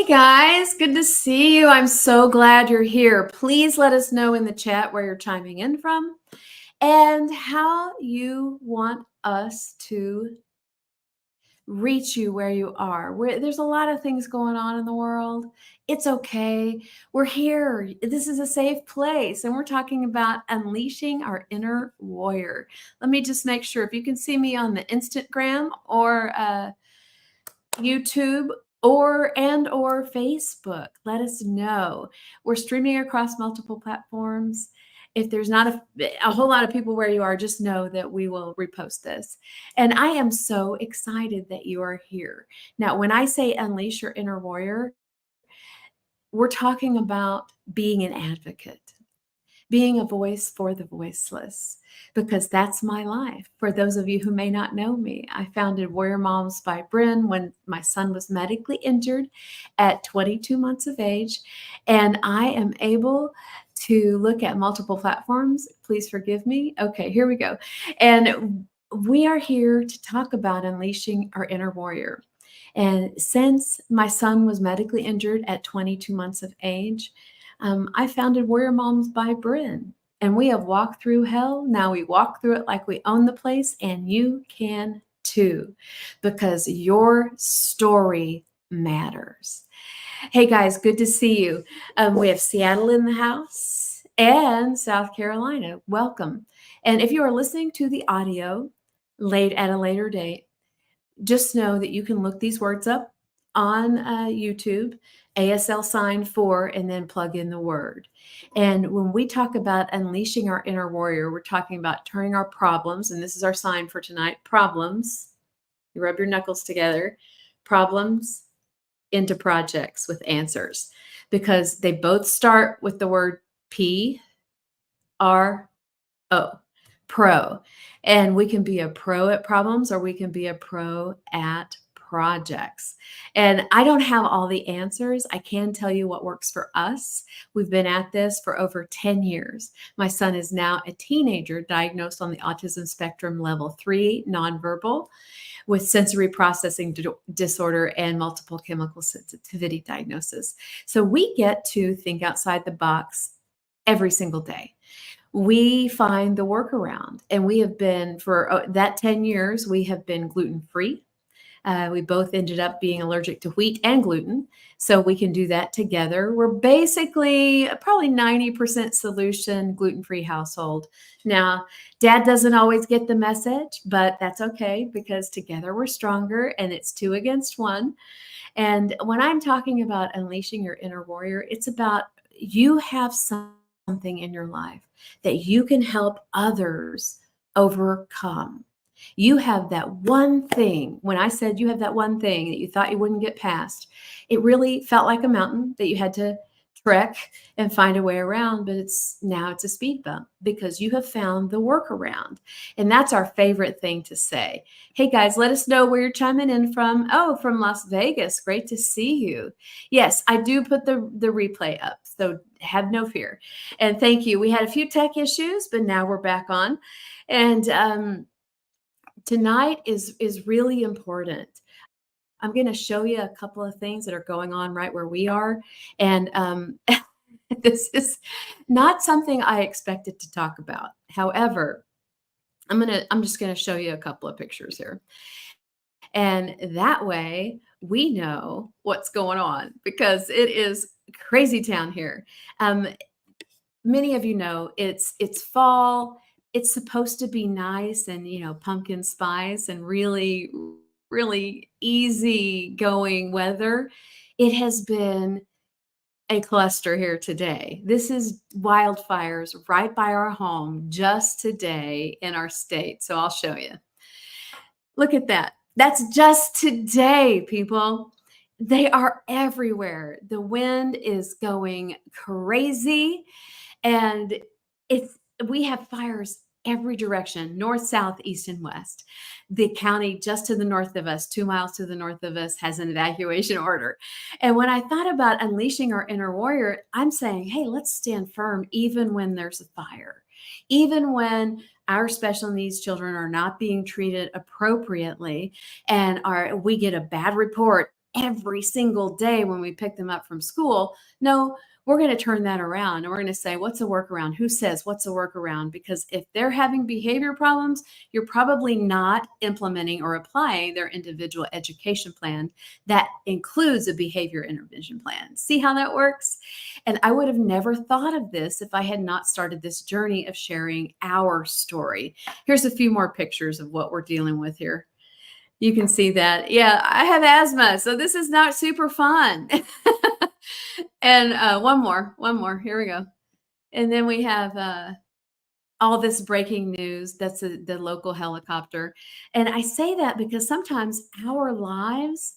guys, good to see you. I'm so glad you're here. Please let us know in the chat where you're chiming in from and how you want us to reach you where you are. There's a lot of things going on in the world. It's okay. We're here. This is a safe place. And we're talking about unleashing our inner warrior. Let me just make sure if you can see me on the Instagram or YouTube or Facebook. Let us know. We're streaming across multiple platforms. If there's not a whole lot of people where you are, just know that we will repost this. And I am so excited that you are here. Now, when I say unleash your inner warrior, we're talking about being an advocate, being a voice for the voiceless, because that's my life. For those of you who may not know me, I founded Warrior Moms by Bren when my son was medically injured at 22 months of age. And I am able to look at multiple platforms. Please forgive me. Okay, here we go. And we are here to talk about unleashing our inner warrior. And since my son was medically injured at 22 months of age, I founded Warrior Moms by Bren, and we have walked through hell. Now we walk through it like we own the place, and you can too, because your story matters. Hey guys, good to see you. We have Seattle in the house and South Carolina. Welcome. And if you are listening to the audio late at a later date, just know that you can look these words up on YouTube, ASL sign 4, and then plug in the word. And when we talk about unleashing our inner warrior, we're talking about turning our problems, and this is our sign for tonight, problems. You rub your knuckles together, problems into projects with answers, because they both start with the word P, R, O. Pro. And we can be a pro at problems, or we can be a pro at projects. And I don't have all the answers. I can tell you what works for us. We've been at this for over 10 years. My son is now a teenager diagnosed on the autism spectrum level 3, nonverbal, with sensory processing disorder and multiple chemical sensitivity diagnosis. So we get to think outside the box every single day. We find the workaround, and we have been for that 10 years, we have been gluten-free. We both ended up being allergic to wheat and gluten, so we can do that together. We're basically probably 90% solution gluten-free household. Now, Dad doesn't always get the message, but that's okay, because together we're stronger, and it's 2 against 1. And when I'm talking about unleashing your inner warrior, it's about you have something in your life that you can help others overcome. You have that one thing. When I said you have that one thing that you thought you wouldn't get past, it really felt like a mountain that you had to trek and find a way around, but now it's a speed bump because you have found the workaround. And that's our favorite thing to say. Hey guys, let us know where you're chiming in from. Oh, from Las Vegas. Great to see you. Yes, I do put the replay up, so have no fear. And thank you. We had a few tech issues, but now we're back on. And tonight is really important. I'm going to show you a couple of things that are going on right where we are. And this is not something I expected to talk about. However, I'm just going to show you a couple of pictures here. And that way we know what's going on, because it is crazy town here. Many of you know it's fall. It's supposed to be nice and, pumpkin spice and really, really easy going weather. It has been a cluster here today. This is wildfires right by our home just today in our state. So I'll show you. Look at that. That's just today, people. They are everywhere. The wind is going crazy, and we have fires every direction, north, south, east, and west. The county just to the north of us, 2 miles to the north of us, has an evacuation order. And when I thought about unleashing our inner warrior, I'm saying, hey, let's stand firm even when there's a fire, even when our special needs children are not being treated appropriately and we get a bad report every single day when we pick them up from school. No, we're going to turn that around and we're going to say, what's a workaround? Who says what's a workaround? Because if they're having behavior problems, you're probably not implementing or applying their individual education plan that includes a behavior intervention plan. See how that works? And I would have never thought of this if I had not started this journey of sharing our story. Here's a few more pictures of what we're dealing with here. You can see that. Yeah, I have asthma, so this is not super fun. And one more. Here we go. And then we have all this breaking news. That's the local helicopter. And I say that because sometimes our lives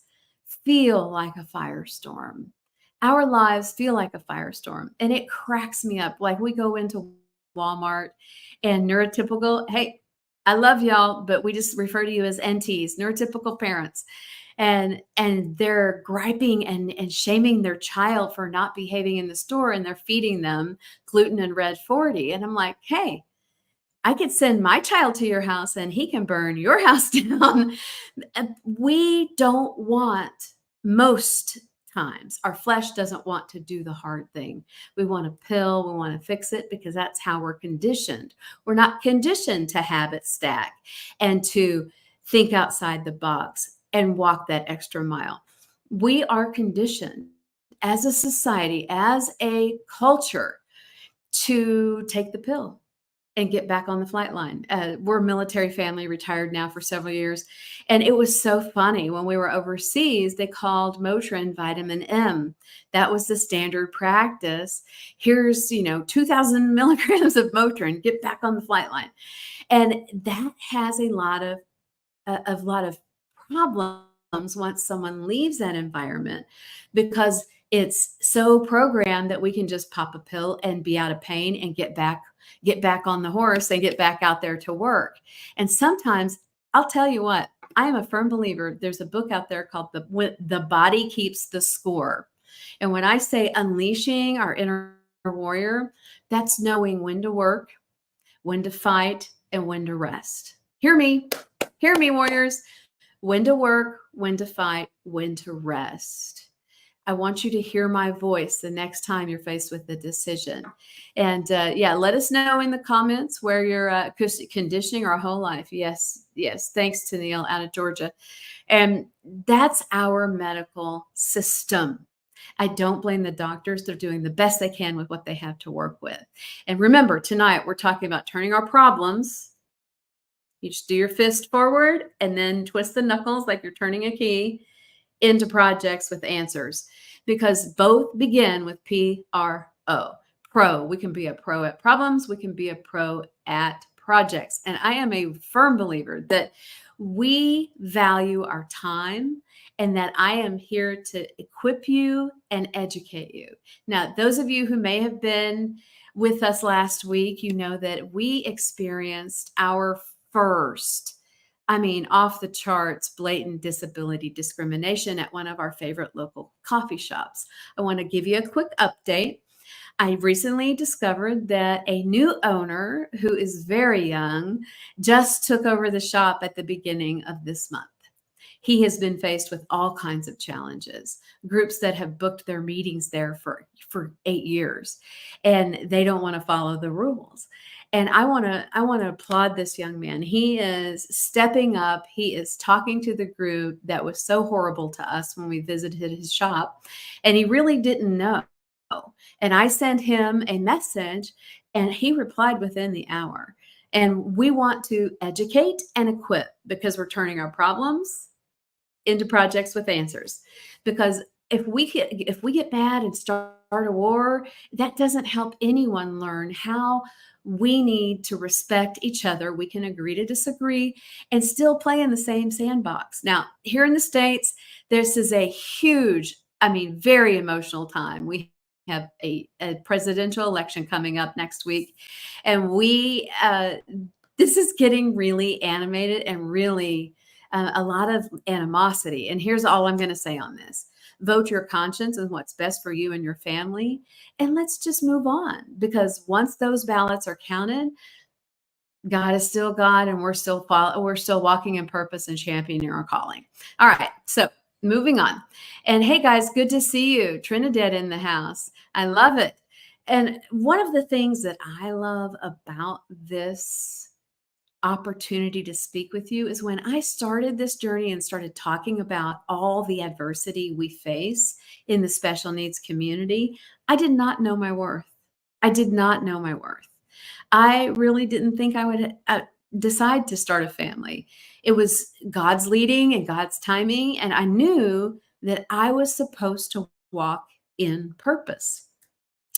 feel like a firestorm. Our lives feel like a firestorm. And it cracks me up. Like we go into Walmart and neurotypical, hey, I love y'all, but we just refer to you as NTs, neurotypical parents. And they're griping and shaming their child for not behaving in the store, and they're feeding them gluten and red 40. And I'm like, hey, I could send my child to your house and he can burn your house down. We don't want, most times, our flesh doesn't want to do the hard thing. We want a pill, we want to fix it because that's how we're conditioned. We're not conditioned to habit stack and to think outside the box and walk that extra mile. We are conditioned as a society, as a culture, to take the pill and get back on the flight line. We're a military family, retired now for several years. And it was so funny. When we were overseas, they called Motrin vitamin M. That was the standard practice. Here's, 2,000 milligrams of Motrin, get back on the flight line. And that has a lot of problems once someone leaves that environment, because it's so programmed that we can just pop a pill and be out of pain and get back on the horse and get back out there to work. And sometimes, I'll tell you what, I am a firm believer. There's a book out there called The Body Keeps the Score. And when I say unleashing our inner warrior, that's knowing when to work, when to fight, and when to rest. Hear me, warriors. When to work, when to fight, when to rest. I want you to hear my voice the next time you're faced with a decision. And let us know in the comments where you're conditioning our whole life. Yes. Thanks to Neil out of Georgia. And that's our medical system. I don't blame the doctors. They're doing the best they can with what they have to work with. And remember, tonight we're talking about turning our problems. You just do your fist forward and then twist the knuckles like you're turning a key into projects with answers, because both begin with PRO. Pro. We can be a pro at problems. We can be a pro at projects. And I am a firm believer that we value our time and that I am here to equip you and educate you. Now, those of you who may have been with us last week, you know that we experienced our first, off the charts, blatant disability discrimination at one of our favorite local coffee shops. I want to give you a quick update. I recently discovered that a new owner, who is very young, just took over the shop at the beginning of this month. He has been faced with all kinds of challenges, groups that have booked their meetings there for 8 years, and they don't want to follow the rules. And I want to applaud this young man. He is stepping up. He is talking to the group that was so horrible to us when we visited his shop, and he really didn't know. And I sent him a message, and he replied within the hour. And we want to educate and equip, because we're turning our problems into projects with answers. Because if we get bad and start a war, that doesn't help anyone learn how we need to respect each other. We can agree to disagree and still play in the same sandbox. Now, here in the States, this is a huge, very emotional time. We have a presidential election coming up next week, and this is getting really animated and really a lot of animosity. And here's all I'm going to say on this. Vote your conscience and what's best for you and your family. And let's just move on, because once those ballots are counted, God is still God, and we're still walking in purpose and championing our calling. All right. So moving on. And hey, guys, good to see you. Trinidad in the house. I love it. And one of the things that I love about this opportunity to speak with you is when I started this journey and started talking about all the adversity we face in the special needs community, I did not know my worth. I did not know my worth. I really didn't think I would decide to start a family. It was God's leading and God's timing. And I knew that I was supposed to walk in purpose.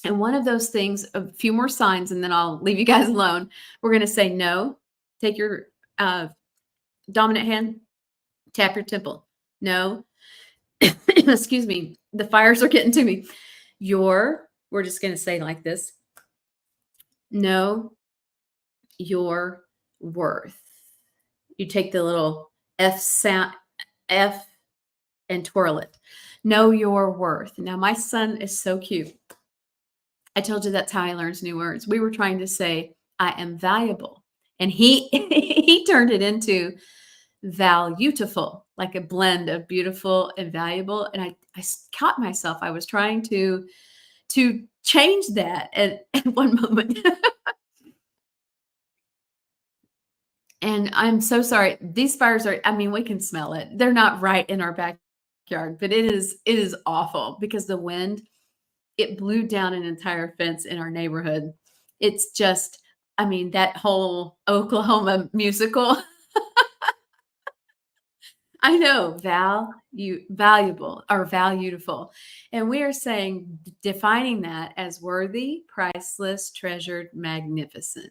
And one of those things, a few more signs, and then I'll leave you guys alone. We're going to say no. Take your dominant hand, tap your temple. No. Excuse me. The fires are getting to me. We're just going to say like this. Know your worth. You take the little F sound, F, and twirl it. Know your worth. Now, my son is so cute. I told you that's how he learns new words. We were trying to say, I am valuable. And he he turned it into valutiful, like a blend of beautiful and valuable. And I caught myself. I was trying to change that at one moment. And I'm so sorry. These fires are, I mean, we can smell it. They're not right in our backyard, but it is awful because the wind, it blew down an entire fence in our neighborhood. It's just, I mean, that whole Oklahoma musical. I know, valuable or valuable. And we are saying, defining that as worthy, priceless, treasured, magnificent.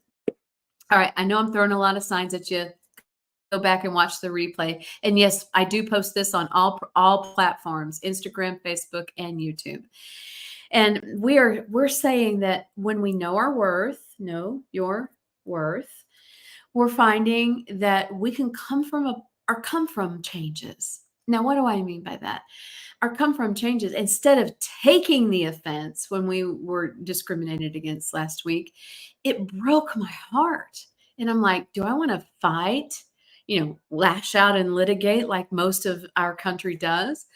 All right. I know I'm throwing a lot of signs at you. Go back and watch the replay. And yes, I do post this on all platforms, Instagram, Facebook, and YouTube. And we're saying that when we know our worth, know your worth, we're finding that we can come from changes. Now, what do I mean by that? Our come from changes, instead of taking the offense when we were discriminated against last week, it broke my heart. And I'm like, do I want to fight, lash out and litigate like most of our country does?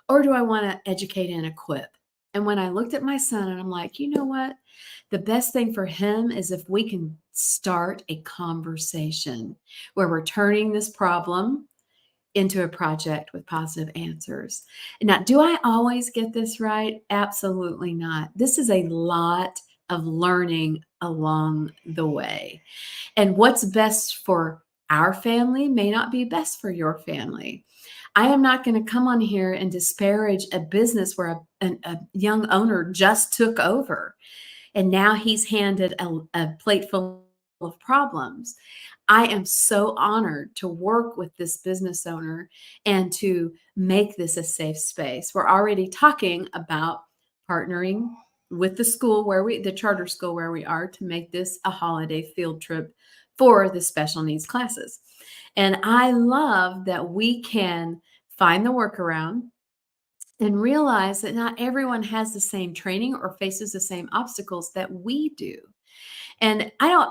Or do I want to educate and equip? And when I looked at my son and I'm like, you know what? The best thing for him is if we can start a conversation where we're turning this problem into a project with positive answers. Now, do I always get this right? Absolutely not. This is a lot of learning along the way. And what's best for our family may not be best for your family. I am not going to come on here and disparage a business where a young owner just took over and now he's handed a plate full of problems. I am so honored to work with this business owner and to make this a safe space. We're already talking about partnering with the charter school where we are, to make this a holiday field trip for the special needs classes. And I love that we can find the workaround and realize that not everyone has the same training or faces the same obstacles that we do. And I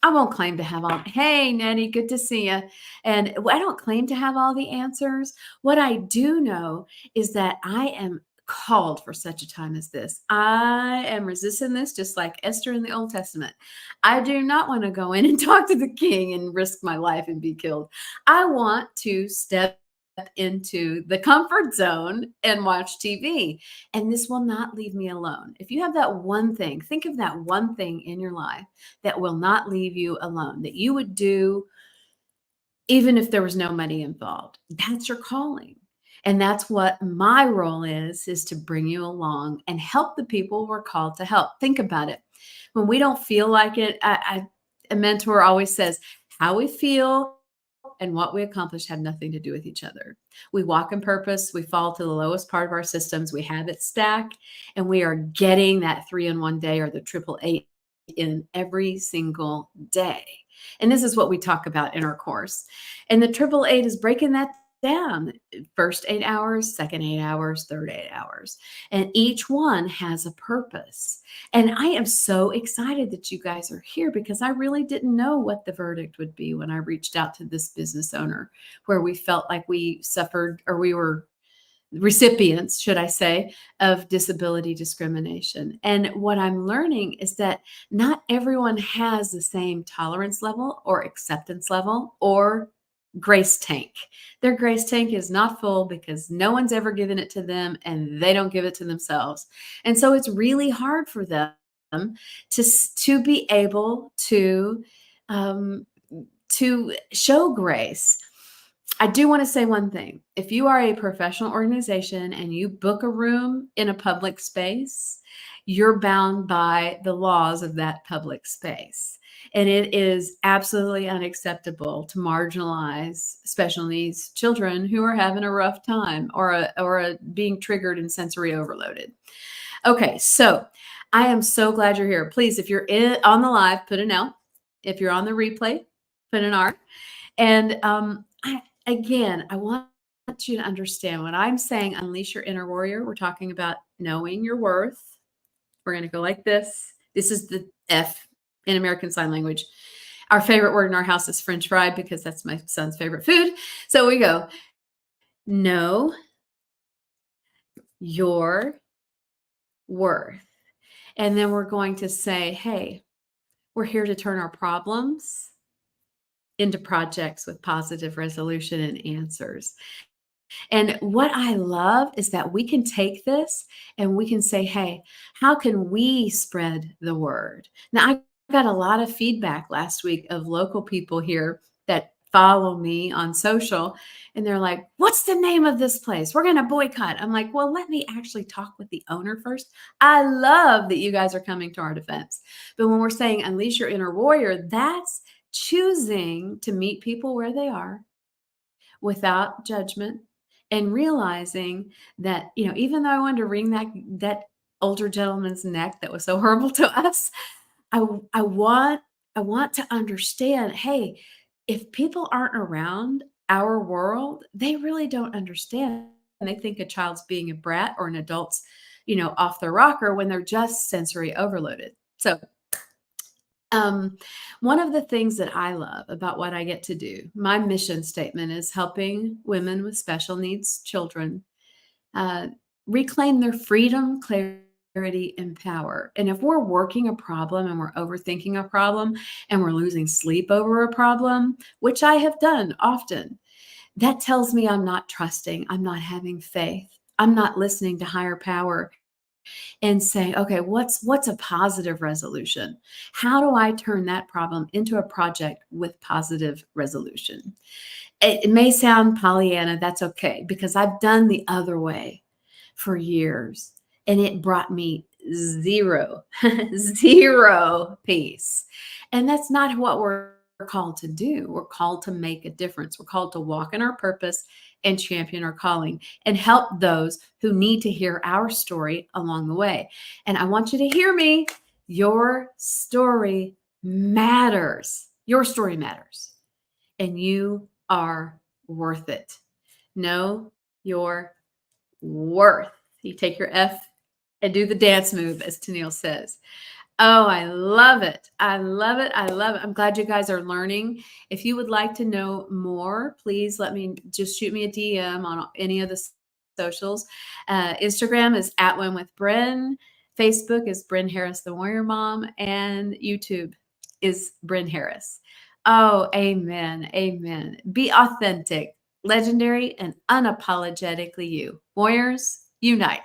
won't claim to have all. Hey, Nettie, good to see you. And I don't claim to have all the answers. What I do know is that I am called for such a time as this. I am resisting this just like Esther in the Old Testament. I do not want to go in and talk to the king and risk my life and be killed. I want to step into the comfort zone and watch TV. And this will not leave me alone. If you have that one thing, think of that one thing in your life that will not leave you alone, that you would do even if there was no money involved. That's your calling. And that's what my role is to bring you along and help the people we're called to help. Think about it. When we don't feel like it, a mentor always says, how we feel and what we accomplish have nothing to do with each other. We walk in purpose. We fall to the lowest part of our systems. We have it stack, and we are getting that 3-in-1 day or the 888 in every single day. And this is what we talk about in our course. And the 888 is breaking that down: first 8 hours, second 8 hours, third 8 hours. And each one has a purpose. And I am so excited that you guys are here because I really didn't know what the verdict would be when I reached out to this business owner where we felt like we suffered or we were recipients, should I say, of disability discrimination. And what I'm learning is that not everyone has the same tolerance level or acceptance level or grace tank. Their grace tank is not full because no one's ever given it to them and they don't give it to themselves. And so it's really hard for them to be able um, to show grace. I do want to say one thing. If you are a professional organization and you book a room in a public space, you're bound by the laws of that public space. And it is absolutely unacceptable to marginalize special needs children who are having a rough time or being triggered and sensory overloaded. Okay, so I am so glad you're here. Please, if you're on the live, put an L. If you're on the replay, put an R. And I want you to understand when I'm saying unleash your inner warrior, we're talking about knowing your worth. We're going to go like this. This is the F in American Sign Language. Our favorite word in our house is French fried because that's my son's favorite food. So we go, know your worth. And then we're going to say, hey, we're here to turn our problems into projects with positive resolution and answers. And what I love is that we can take this and we can say, hey, how can we spread the word? Now, I got a lot of feedback last week of local people here that follow me on social. And they're like, what's the name of this place? We're going to boycott. I'm like, well, let me actually talk with the owner first. I love that you guys are coming to our defense. But when we're saying unleash your inner warrior, that's choosing to meet people where they are without judgment and realizing that, even though I wanted to wring that older gentleman's neck that was so horrible to us, I want to understand, hey, if people aren't around our world, they really don't understand. They think a child's being a brat or an adult's, off their rocker when they're just sensory overloaded. So one of the things that I love about what I get to do, my mission statement is helping women with special needs children uh, reclaim their freedom, clarity, and power. And if we're working a problem and we're overthinking a problem and we're losing sleep over a problem, which I have done often, that tells me I'm not trusting, I'm not having faith, I'm not listening to higher power and say, okay, what's a positive resolution? How do I turn that problem into a project with positive resolution? It may sound Pollyanna, that's okay, because I've done the other way for years and it brought me zero, zero peace. And that's not what we're called to do. We're called to make a difference. We're called to walk in our purpose and champion our calling and help those who need to hear our story along the way. And I want you to hear me. Your story matters. Your story matters. And you are worth it. Know your worth. You take your F and do the dance move, as Tennille says. Oh, I love it. I love it. I love it. I'm glad you guys are learning. If you would like to know more, please just shoot me a DM on any of the socials. Instagram is @WinWithBren. Facebook is Bren Harris, the Warrior Mom, and YouTube is Bren Harris. Oh, amen. Amen. Be authentic, legendary, and unapologetically you. Warriors, unite.